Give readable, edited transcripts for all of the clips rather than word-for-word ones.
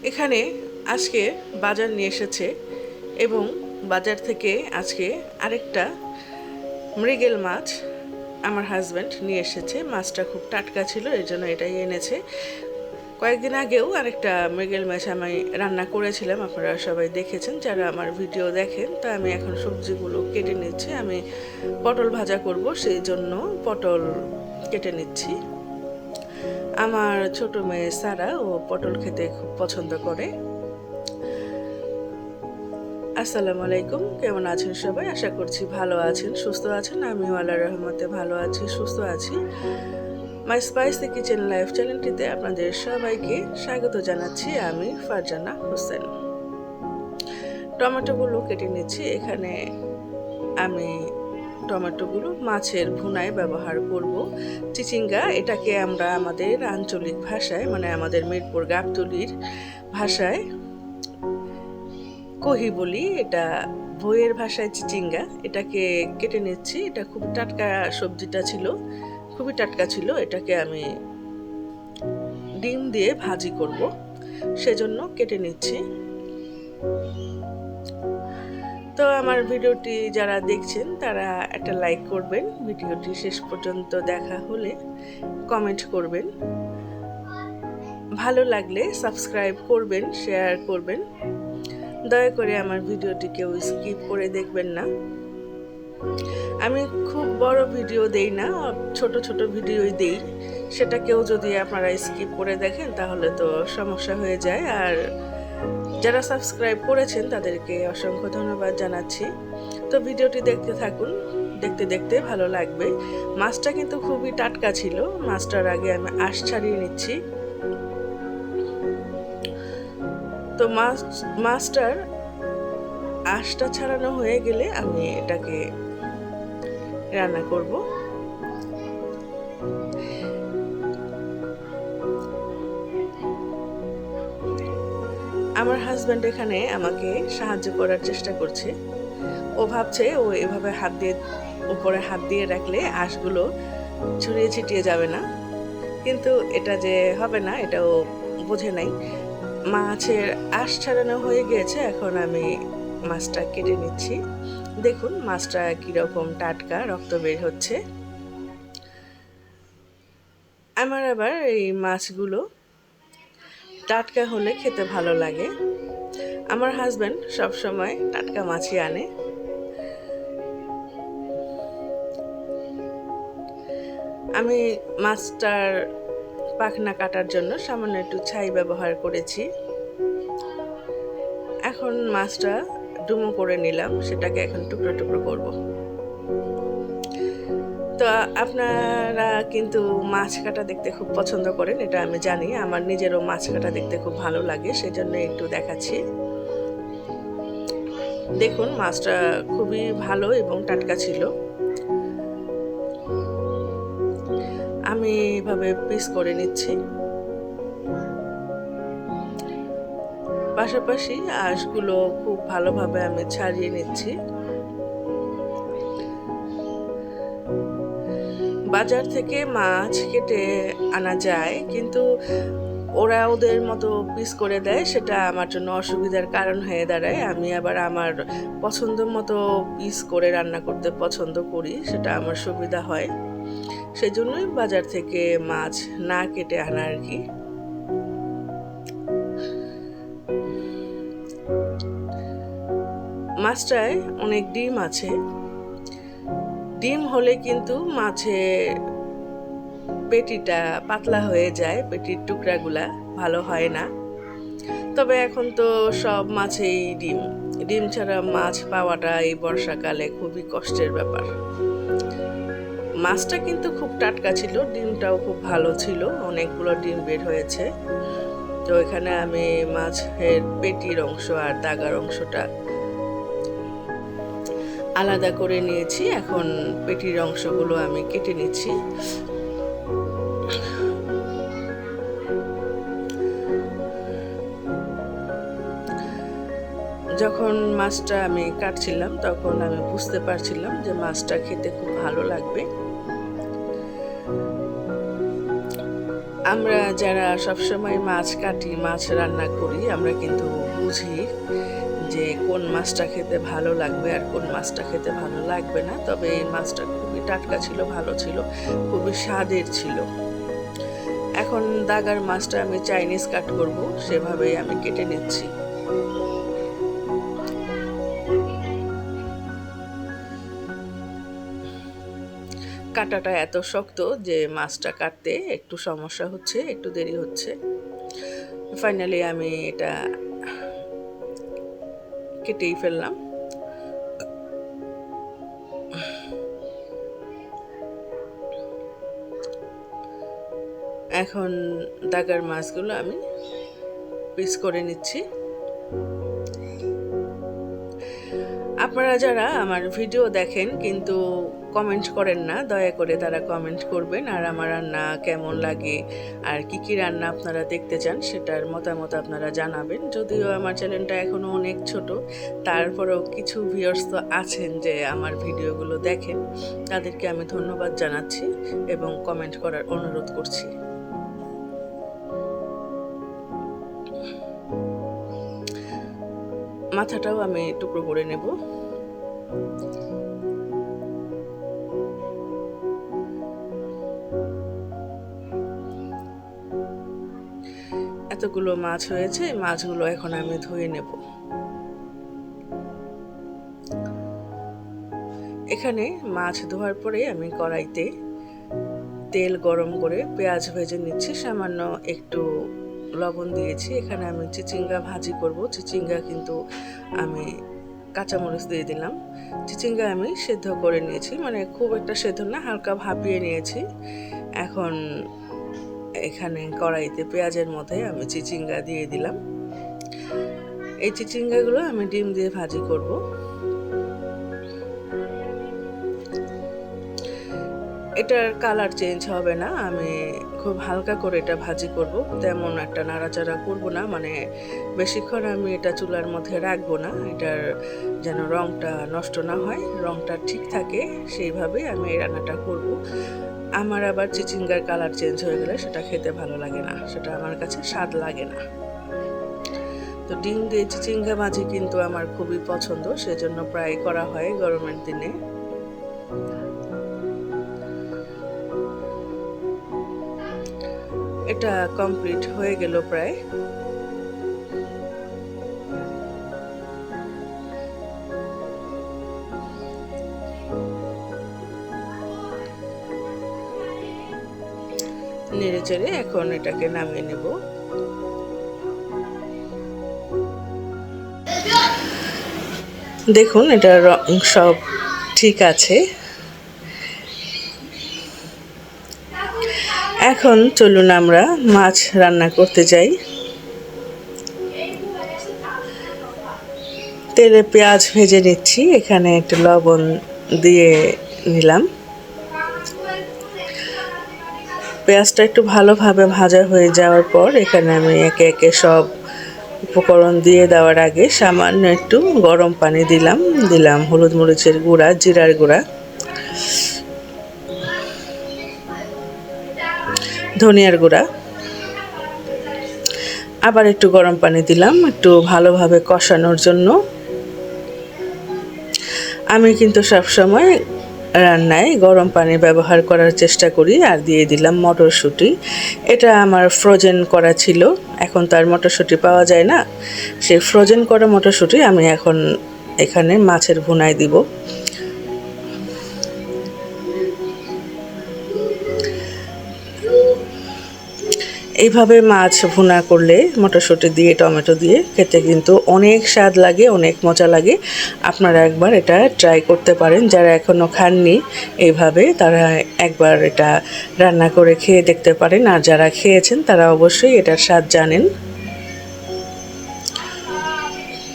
এখানে আজকে বাজার নিয়ে এসেছে এবং বাজার থেকে আজকে আরেকটা মৃগেল মাছ আমার হাজব্যান্ড নিয়ে এসেছে। মাছটা খুব টাটকা ছিল, এর জন্য এটাই এনেছে। কয়েকদিন আগেও আরেকটা মৃগেল মাছ আমি রান্না করেছিলাম, আপনারা সবাই দেখেছেন যারা আমার ভিডিও দেখেন। তা আমি এখন সবজিগুলো কেটে নিচ্ছি। আমি পটল ভাজা করব, সেই জন্য পটল কেটে নিচ্ছি। আমার ছোট মেয়ে সারা ও পটল খেতে খুব পছন্দ করে। আসসালামু আলাইকুম, কেমন আছেন সবাই? আশা করছি ভালো আছেন, সুস্থ আছেন। আমিও আল্লাহর রহমতে ভালো আছি, সুস্থ আছি। মাই স্পাইসি কিচেন লাইফ চ্যানেলটিতে আপনাদের সবাইকে স্বাগত জানাচ্ছি। আমি ফারজানা হোসেন। টমেটোগুলো কেটে নিচ্ছি। এখানে আমি টমেটোগুলো মাছের ভুনায় ব্যবহার করব। চিচিঙ্গা, এটাকে আমরা আমাদের আঞ্চলিক ভাষায়, মানে আমাদের মিরপুর গাবতলীর ভাষায় কহি বলি। এটা বইয়ের ভাষায় চিচিঙ্গা। এটাকে কেটে নিচ্ছি। এটা খুব টাটকা সবজিটা ছিল, খুবই টাটকা ছিল। এটাকে আমি ডিম দিয়ে ভাজি করব, সেজন্য কেটে নিচ্ছি। তো আমার ভিডিওটি যারা দেখছেন তারা একটা লাইক করবেন, ভিডিওটি শেষ পর্যন্ত দেখা হলে কমেন্ট করবেন, ভালো লাগলে সাবস্ক্রাইব করবেন, শেয়ার করবেন। দয়া করে আমার ভিডিওটি কেউ স্কিপ করে দেখবেন না। আমি খুব বড় ভিডিও দেই না, ছোট ছোট ভিডিওই দেই। সেটা কেউ যদি আপনারা স্কিপ করে দেখেন তাহলে তো সমস্যা হয়ে যায়। আর যারা সাবস্ক্রাইব করেছেন তাদেরকে অসংখ্য ধন্যবাদ জানাচ্ছি। তো ভিডিওটি দেখতে থাকুন, দেখতে দেখতে ভালো লাগবে। মাছটা কিন্তু খুবই টাটকা ছিল। মাছটার আগে আমি আঁশ ছাড়িয়ে নিচ্ছি। তো মাছটার আঁশটা ছাড়ানো হয়ে গেলে আমি এটাকে রান্না করব। আমার হাজব্যান্ড এখানে আমাকে সাহায্য করার চেষ্টা করছে। ও ভাবছে ও এভাবে হাত দিয়ে উপরে হাত দিয়ে রাখলে আঁশগুলো ছড়িয়ে ছিটিয়ে যাবে না, কিন্তু এটা যে হবে না এটাও বোঝে নাই। মাছের আঁশ ছাড়ানো হয়ে গিয়েছে, এখন আমি মাছটা কেটে নিচ্ছি। দেখুন মাছটা কীরকম টাটকা, রক্ত বের হচ্ছে। আমার আবার এই মাছগুলো টাটকা হলে খেতে ভালো লাগে। আমার হাজব্যান্ড সবসময় টাটকা মাছই আনে। আমি মাছটার পাখনা কাটার জন্য সামান্য একটু ছাই ব্যবহার করেছি। এখন মাছটা ডুমো করে নিলাম, সেটাকে এখন টুকরো টুকরো করব। তো আপনারা কিন্তু মাছ কাটা দেখতে খুব পছন্দ করেন, এটা আমি জানি। আমার নিজেরও মাছ কাটা দেখতে খুব ভালো লাগে, সেজন্য একটু দেখাচ্ছি। দেখুন মাছটা খুবই ভালো এবং টাটকা ছিল। আমি এভাবে পিস করে নিচ্ছি। পাশাপাশি আঁশগুলো খুব ভালোভাবে আমি ছাড়িয়ে নিচ্ছি। বাজার থেকে মাছ কেটে আনা যায়, কিন্তু ওরা ওদের মতো পিস করে দেয়, সেটা আমার জন্য অসুবিধার কারণ হয়ে দাঁড়ায়। আমি আবার আমার পছন্দ মতো পিস করে রান্না করতে পছন্দ করি, সেটা আমার সুবিধা হয়। সেই জন্যই বাজার থেকে মাছ না কেটে আনা আর কি। মাছটায় অনেক ডিম আছে। ডিম হলে কিন্তু মাছের পেটিটা পাতলা হয়ে যায়, পেটির টুকরাগুলা ভালো হয় না। তবে এখন তো সব মাছেই ডিম, ডিম ছাড়া মাছ পাওয়াটা এই বর্ষাকালে খুবই কষ্টের ব্যাপার। মাছটা কিন্তু খুব টাটকা ছিল, ডিমটাও খুব ভালো ছিল, অনেকগুলো ডিম বের হয়েছে। তো এখানে আমি মাছের পেটির অংশ আর দাগার অংশটা আলাদা করে নিয়েছি। এখন পেটির অংশগুলো আমি কেটে নিচ্ছি। যখন মাছটা আমি কাটছিলাম তখন আমি বুঝতে পারছিলাম যে মাছটা খেতে খুব ভালো লাগবে। আমরা যারা সবসময় মাছ কাটি, মাছ রান্না করি, আমরা কিন্তু বুঝি যে কোন মাছটা খেতে ভালো লাগবে আর কোন মাছটা খেতে ভালো লাগবে না। তবে এই মাছটা খুবই টাটকা ছিল, ভালো ছিল, খুবই স্বাদের ছিল। এখন দাগার মাছটা আমি চাইনিজ কাট করব, সেভাবেই আমি কেটে নিচ্ছি। কাটাটা এত শক্ত যে মাছটা কাটতে একটু সমস্যা হচ্ছে, একটু দেরি হচ্ছে। ফাইনালি আমি এটা কেটেই ফেললাম। এখন দাগার মাছগুলো আমি পিস করে নিচ্ছি। আপনারা যারা আমার ভিডিও দেখেন কিন্তু কমেন্ট করেন না, দয়া করে তারা কমেন্ট করবেন, আর আমার রান্না কেমন লাগে আর কি কি রান্না আপনারা দেখতে চান সেটার মতামত আপনারা জানাবেন। যদিও আমার চ্যানেলটা এখনও অনেক ছোট, তারপরেও কিছু ভিউয়ার্স তো আছেন যে আমার ভিডিওগুলো দেখেন, তাদেরকে আমি ধন্যবাদ জানাচ্ছি এবং কমেন্ট করার অনুরোধ করছি। মাথাটাও আমি টুকরো করে নেব। এতগুলো মাছ হয়েছে, মাছগুলো এখন আমি ধুয়ে নেব। এখানে মাছ ধোয়ার পরে আমি কড়াইতে তেল গরম করে পেঁয়াজ ভেজে নিচ্ছি, সামান্য একটু লবণ দিয়েছি। এখানে আমি চিচিঙ্গা ভাজি করব। চিচিঙ্গা কিন্তু আমি কাঁচামরিচ দিয়ে দিলাম। চিচিঙ্গা আমি সেদ্ধ করে নিয়েছি, মানে খুব একটা সেদ্ধ না, হালকা ভাপিয়ে নিয়েছি। এখন এখানে কড়াইতে পেঁয়াজের মধ্যে আমি চিচিঙ্গা দিয়ে দিলাম। এই চিচিঙ্গাগুলো আমি ডিম দিয়ে ভাজি করব। এটার কালার চেঞ্জ হবে না, আমি খুব হালকা করে এটা ভাজি করব, তেমন একটা নাড়াচাড়া করব না, মানে বেশিক্ষণ আমি এটা চুলার মধ্যে রাখবো না, এটার যেন রঙটা নষ্ট না হয়, রঙটা ঠিক থাকে, সেইভাবেই আমি এই রান্নাটা করব। আমার আবার চিচিঙ্গার কালার চেঞ্জ হয়ে গেলে সেটা খেতে ভালো লাগে না, সেটা আমার কাছে স্বাদ লাগে না। তো ডিম দিয়ে চিচিঙ্গা ভাজি কিন্তু আমার খুবই পছন্দ, সেজন্য প্রায় করা হয় গরমের দিনে। এটা কমপ্লিট হয়ে গেল প্রায়। নেড়ে চেড়ে এখন এটাকে নামিয়ে নেব। দেখুন এটা রং সব ঠিক আছে। এখন চলুন আমরা মাছ রান্না করতে যাই। তেলে পেঁয়াজ ভেজে নিচ্ছি, এখানে একটু লবণ দিয়ে নিলাম। পেঁয়াজটা একটু ভালোভাবে ভাজা হয়ে যাওয়ার পর এখানে আমি একে একে সব উপকরণ দিয়ে দেওয়ার আগে সামান্য একটু গরম পানি দিলাম হলুদ মরিচের গুঁড়া, জিরার গুঁড়া, ধনিয়ার গুঁড়া, আবার একটু গরম পানি দিলাম একটু ভালোভাবে কষানোর জন্য। আমি কিন্তু সবসময় রান্নায় গরম পানি ব্যবহার করার চেষ্টা করি। আর দিয়ে দিলাম মটরশুঁটি, এটা আমার ফ্রোজেন করা ছিল, এখন তার মটরশুঁটি পাওয়া যায় না, সেই ফ্রোজেন করা মটরশুঁটি আমি এখন এখানে মাছের ভুনায় দিব। এইভাবে মাছ ভুনা করলে মটরশুঁটি দিয়ে টমেটো দিয়ে খেতে কিন্তু অনেক স্বাদ লাগে, অনেক মজা লাগে। আপনারা একবার এটা ট্রাই করতে পারেন, যারা এখনও খাননি এইভাবে তারা একবার এটা রান্না করে খেয়ে দেখতে পারেন, আর যারা খেয়েছেন তারা অবশ্যই এটার স্বাদ জানেন।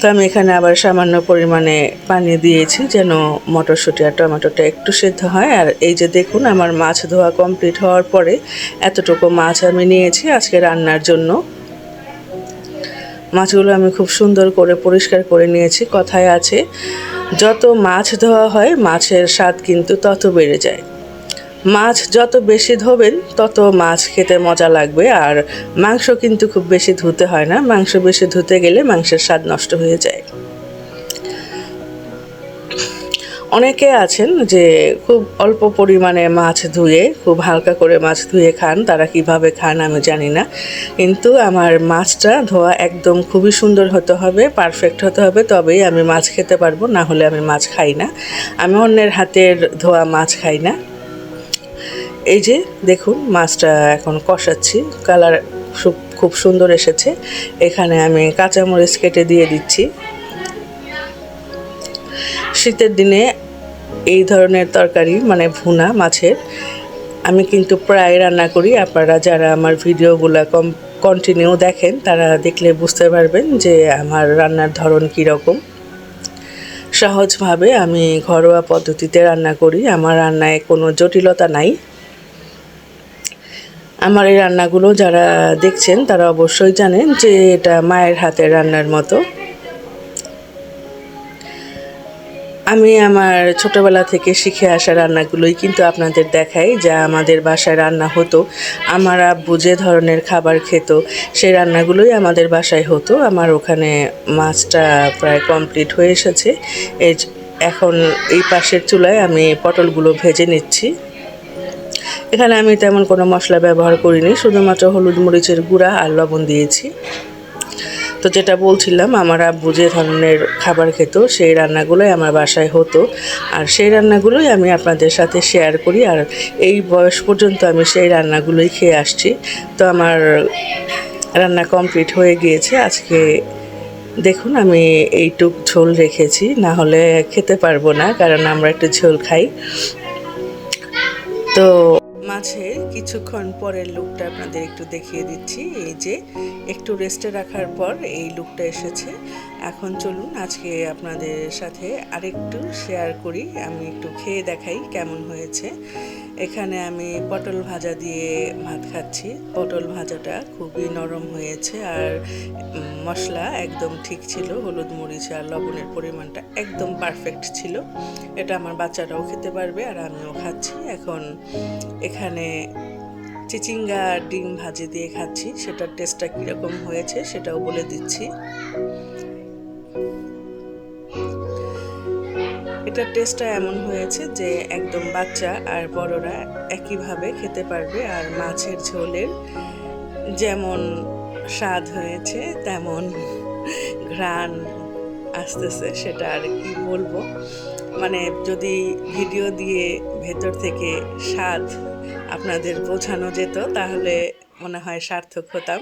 তো আমি এখানে আবার সামান্য পরিমাণে পানি দিয়েছি যেন মটরশুঁটি আর টমেটোটা একটু সেদ্ধ হয়। আর এই যে দেখুন আমার মাছ ধোয়া কমপ্লিট হওয়ার পরে এতটুকু মাছ আমি নিয়েছি আজকে রান্নার জন্য। মাছগুলো আমি খুব সুন্দর করে পরিষ্কার করে নিয়েছি। কথায় আছে যত মাছ ধোয়া হয় মাছের স্বাদ কিন্তু তত বেড়ে যায়। মাছ যত বেশি ধোবেন তত মাছ খেতে মজা লাগবে। আর মাংস কিন্তু খুব বেশি ধুতে হয় না, মাংস বেশি ধুতে গেলে মাংসের স্বাদ নষ্ট হয়ে যায়। অনেকে আছেন যে খুব অল্প পরিমাণে মাছ ধুয়ে, খুব হালকা করে মাছ ধুয়ে খান, তারা কিভাবে খান আমি জানি না, কিন্তু আমার মাছটা ধোয়া একদম খুবই সুন্দর হতে হবে, পারফেক্ট হতে হবে, তবেই আমি মাছ খেতে পারবো, না হলে আমি মাছ খাই না। আমি অন্যের হাতের ধোয়া মাছ খাই না। এই যে দেখুন মাছটা এখন কষাচ্ছি, কালার খুব সুন্দর এসেছে। এখানে আমি কাঁচামরিচ কেটে দিয়ে দিচ্ছি। শীতের দিনে এই ধরনের তরকারি মানে ভুনা মাছের আমি কিন্তু প্রায় রান্না করি। আপনারা যারা আমার ভিডিওগুলো কন্টিনিউ দেখেন তারা দেখলে বুঝতে পারবেন যে আমার রান্নার ধরন কীরকম। সহজভাবে আমি ঘরোয়া পদ্ধতিতে রান্না করি, আমার রান্নায় কোনো জটিলতা নাই। আমার এই রান্নাগুলো যারা দেখছেন তারা অবশ্যই জানেন যে এটা মায়ের হাতের রান্নার মতো। আমি আমার ছোটবেলা থেকে শিখে আসা রান্নাগুলোই কিন্তু আপনাদের দেখাই, যা আমাদের বাসায় রান্না হতো। আমার আব্বু যে ধরনের খাবার খেত সেই রান্নাগুলোই আমাদের বাসায় হতো। আমার ওখানে মাছটা প্রায় কমপ্লিট হয়ে এসেছে। এখন এই পাশের চুলায় আমি পটলগুলো ভেজে নিচ্ছি। এখানে আমি তেমন কোনো মশলা ব্যবহার করিনি, শুধুমাত্র হলুদ মরিচের গুঁড়া আর লবণ দিয়েছি। তো যেটা বলছিলাম, আমার আব্বু যে ধরনের খাবার খেত সেই রান্নাগুলোই আমার বাসায় হতো, আর সেই রান্নাগুলোই আমি আপনাদের সাথে শেয়ার করি। আর এই বয়স পর্যন্ত আমি সেই রান্নাগুলোই খেয়ে আসছি। তো আমার রান্না কমপ্লিট হয়ে গিয়েছে। আজকে দেখুন আমি এইটুক ঝোল রেখেছি, না হলে খেতে পারবো না, কারণ আমরা একটু ঝোল খাই। তো মাছের কিছুক্ষণ পরের লুকটা আপনাদের একটু দেখিয়ে দিচ্ছি। এই যে একটু রেস্টে রাখার পর এই লুকটা এসেছে। এখন চলুন আজকে আপনাদের সাথে আরেকটু শেয়ার করি, আমি একটু খেয়ে দেখাই কেমন হয়েছে। এখানে আমি পটল ভাজা দিয়ে ভাত খাচ্ছি। পটল ভাজাটা খুবই নরম হয়েছে, আর মশলা একদম ঠিক ছিল, হলুদ মরিচ আর লবণের পরিমাণটা একদম পারফেক্ট ছিল। এটা আমার বাচ্চারাও খেতে পারবে আর আমিও খাচ্ছি। এখন এখানে চিচিঙ্গা ডিম ভাজি দিয়ে খাচ্ছি, সেটার টেস্টটা কীরকম হয়েছে সেটাও বলে দিচ্ছি। এটার টেস্টটা এমন হয়েছে যে একদম বাচ্চা আর বড়রা একইভাবে খেতে পারবে। আর মাছের ঝোলের যেমন স্বাদ হয়েছে তেমন ঘ্রাণ আসতেছে, সেটা আর কি বলবো। মানে যদি ভিডিও দিয়ে ভেতর থেকে স্বাদ আপনাদের বোঝানো যেত তাহলে মনে হয় সার্থক হতাম।